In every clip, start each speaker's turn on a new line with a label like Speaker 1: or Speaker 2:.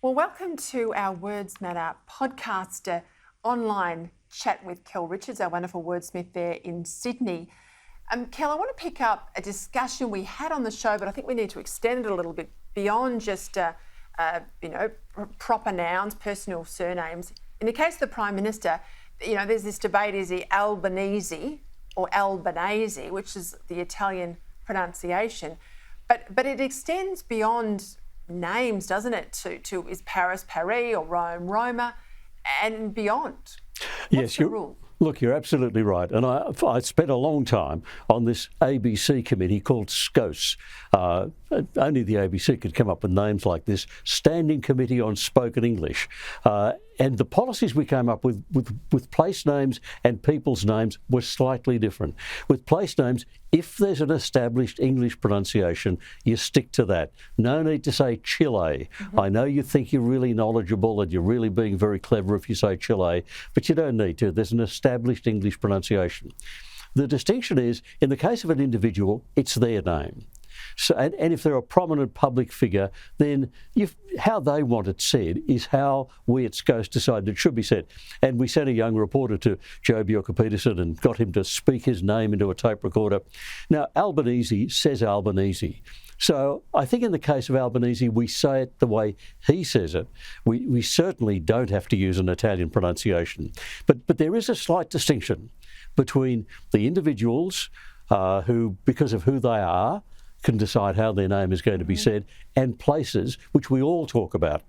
Speaker 1: Well, welcome to our Words Matter podcast online chat with Kel Richards, our wonderful wordsmith there in Sydney. Kel, I want to pick up a discussion we had on the show, but I think we need to extend it a little bit beyond just, proper nouns, personal surnames. In the case of the Prime Minister, there's this debate, is he Albanese or Albanese, which is the Italian pronunciation, but it extends beyond names, doesn't it, to is Paris, Paris, or Rome, Roma, and beyond. What's the rule?
Speaker 2: Look, you're absolutely right. And I spent a long time on this ABC committee called SCOSE. Only the ABC could come up with names like this, Standing Committee on Spoken English. And the policies we came up with place names and people's names were slightly different. With place names, if there's an established English pronunciation, you stick to that. No need to say Chile. Mm-hmm. I know you think you're really knowledgeable and you're really being very clever if you say Chile, but you don't need to. There's an established English pronunciation. The distinction is, in the case of an individual, it's their name. So, and if they're a prominent public figure, then how they want it said is how we at SCOSE decided it should be said. And we sent a young reporter to Joe Bjorka-Peterson and got him to speak his name into a tape recorder. Now, Albanese says Albanese. So I think in the case of Albanese, we say it the way he says it. We certainly don't have to use an Italian pronunciation. But there is a slight distinction between the individuals who, because of who they are, can decide how their name is going to be said, and places which we all talk about.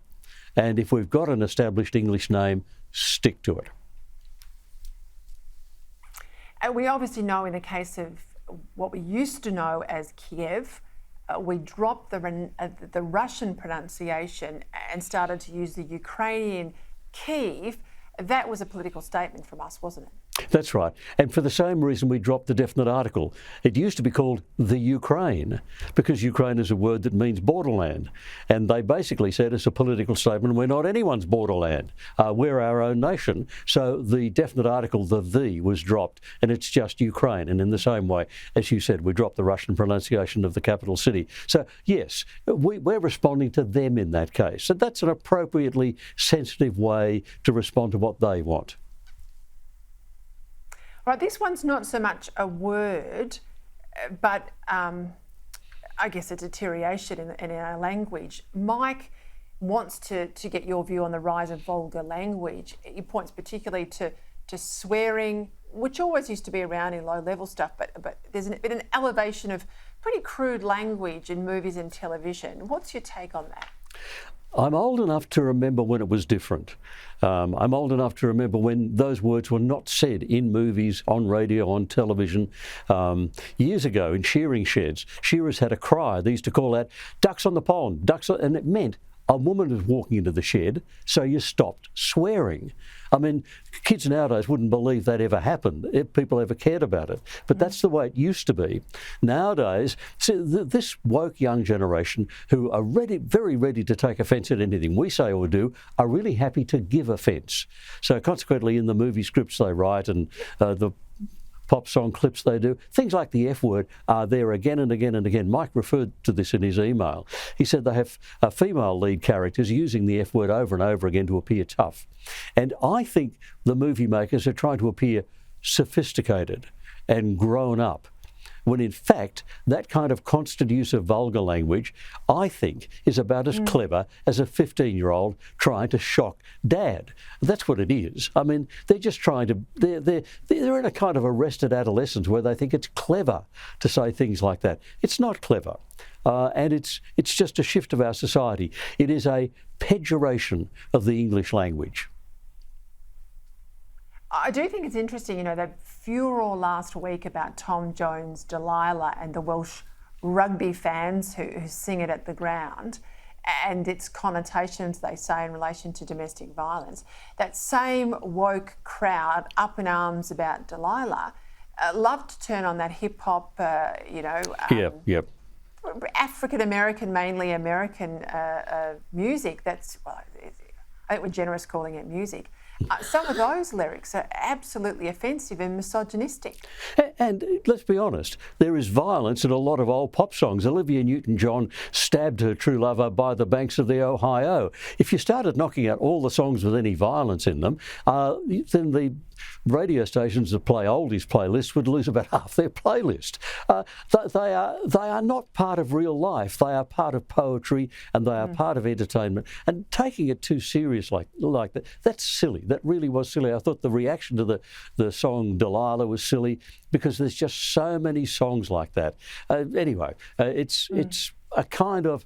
Speaker 2: And if we've got an established English name, stick to it.
Speaker 1: And we obviously know in the case of what we used to know as Kiev, we dropped the Russian pronunciation and started to use the Ukrainian Kiev. That was a political statement from us, wasn't it?
Speaker 2: That's right. And for the same reason we dropped the definite article. It used to be called the Ukraine because Ukraine is a word that means borderland. And they basically said it's a political statement, we're not anyone's borderland. We're our own nation. So the definite article, the was dropped, and it's just Ukraine. And in the same way, as you said, we dropped the Russian pronunciation of the capital city. So yes, we're responding to them in that case. And that's an appropriately sensitive way to respond to what they want.
Speaker 1: Right, this one's not so much a word, but I guess a deterioration in our language. Mike wants to get your view on the rise of vulgar language. He points particularly to swearing, which always used to be around in low-level stuff, but there's been an elevation of pretty crude language in movies and television. What's your take on that?
Speaker 2: I'm old enough to remember when it was different. I'm old enough to remember when those words were not said in movies, on radio, on television. Years ago in shearing sheds, shearers had a cry. They used to call out, ducks on the pond, and it meant a woman was walking into the shed, so you stopped swearing. I mean, kids nowadays wouldn't believe that ever happened, if people ever cared about it. But that's the way it used to be. Nowadays, this woke young generation who are very ready to take offence at anything we say or do are really happy to give offence. So consequently, in the movie scripts they write and the pop song clips they do, things like the F word are there again and again and again. Mike referred to this in his email. He said they have female lead characters using the F word over and over again to appear tough. And I think the movie makers are trying to appear sophisticated and grown up, when in fact that kind of constant use of vulgar language, I think, is about as clever as a 15-year-old trying to shock dad. That's what it is. I mean, they're just trying to, they're in a kind of arrested adolescence where they think it's clever to say things like that. It's not clever. And it's just a shift of our society. It is a pejoration of the English language.
Speaker 1: I do think it's interesting, the furor last week about Tom Jones' Delilah and the Welsh rugby fans who sing it at the ground and its connotations, they say, in relation to domestic violence. That same woke crowd up in arms about Delilah love to turn on that hip-hop, African-American, mainly American music that's, I think we're generous calling it music. Some of those lyrics are absolutely offensive and misogynistic.
Speaker 2: And let's be honest, there is violence in a lot of old pop songs. Olivia Newton-John stabbed her true lover by the banks of the Ohio. If you started knocking out all the songs with any violence in them, then the radio stations that play oldies playlists would lose about half their playlist. They are not part of real life. They are part of poetry, and they are part of entertainment. And taking it too serious like that, that's silly. That really was silly. I thought the reaction to the song Delilah was silly because there's just so many songs like that. Anyway, it's a kind of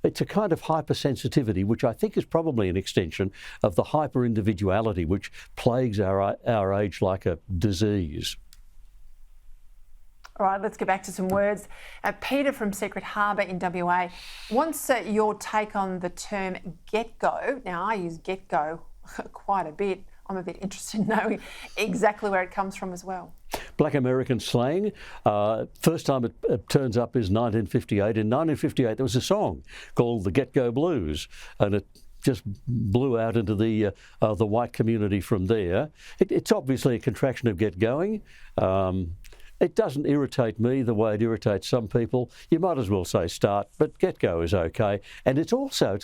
Speaker 2: hypersensitivity, which I think is probably an extension of the hyper-individuality which plagues our age like a disease.
Speaker 1: All right, let's get back to some words. Peter from Secret Harbour in WA wants your take on the term GetGo. Now, I use GetGo quite a bit. I'm a bit interested in knowing exactly where it comes from as well.
Speaker 2: Black American slang. First time it turns up is 1958. In 1958, there was a song called the GetGo Blues, and it just blew out into the white community from there. It's obviously a contraction of get going. It doesn't irritate me the way it irritates some people. You might as well say start, but GetGo is okay. And it's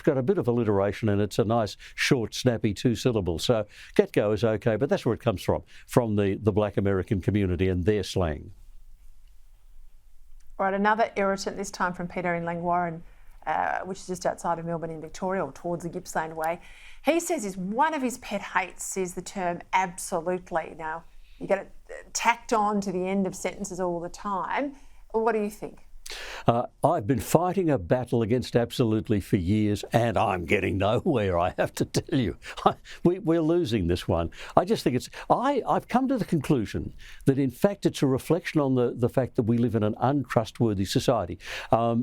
Speaker 2: got a bit of alliteration, and it's a nice, short, snappy 2 syllables. So GetGo is okay, but that's where it comes from the Black American community and their slang.
Speaker 1: All right, another irritant, this time from Peter in Langwarrin, which is just outside of Melbourne in Victoria, or towards the Gippsland way. He says one of his pet hates is the term absolutely. Now, you get it tacked on to the end of sentences all the time. What do you think?
Speaker 2: I've been fighting a battle against absolutely for years, and I'm getting nowhere, I have to tell you. We're losing this one. I just think I've come to the conclusion that, in fact, it's a reflection on the fact that we live in an untrustworthy society.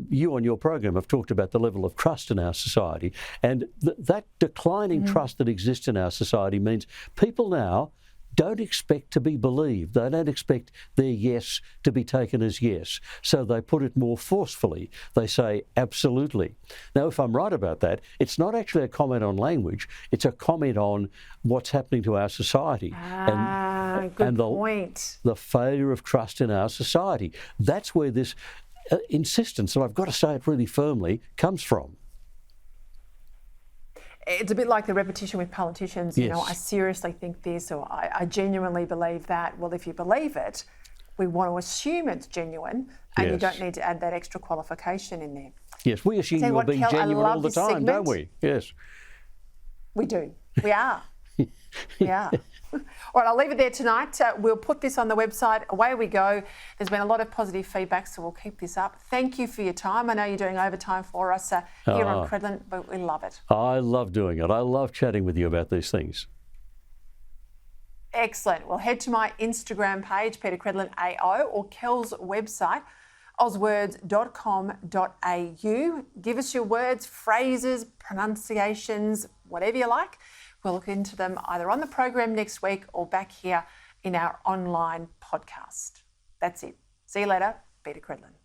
Speaker 2: You on your program have talked about the level of trust in our society, and that declining trust that exists in our society means people now don't expect to be believed. They don't expect their yes to be taken as yes. So they put it more forcefully. They say absolutely. Now, if I'm right about that, it's not actually a comment on language. It's a comment on what's happening to our society.
Speaker 1: Good point.
Speaker 2: The failure of trust in our society. That's where this insistence, and I've got to say it really firmly, comes from.
Speaker 1: It's a bit like the repetition with politicians.
Speaker 2: Yes.
Speaker 1: You know, I seriously think this, or I genuinely believe that. Well, if you believe it, we want to assume it's genuine, and you don't need to add that extra qualification in there.
Speaker 2: Yes, we assume you're being genuine all the time, don't we? Yes.
Speaker 1: We do. We are. We are. All right, I'll leave it there tonight. We'll put this on the website. Away we go. There's been a lot of positive feedback, so we'll keep this up. Thank you for your time. I know you're doing overtime for us here on Credlin, but we love it.
Speaker 2: I love doing it. I love chatting with you about these things.
Speaker 1: Excellent. Well, head to my Instagram page, Peta Credlin AO, or Kel's website, auswords.com.au. Give us your words, phrases, pronunciations, whatever you like. We'll look into them either on the program next week or back here in our online podcast. That's it. See you later. Peta Credlin.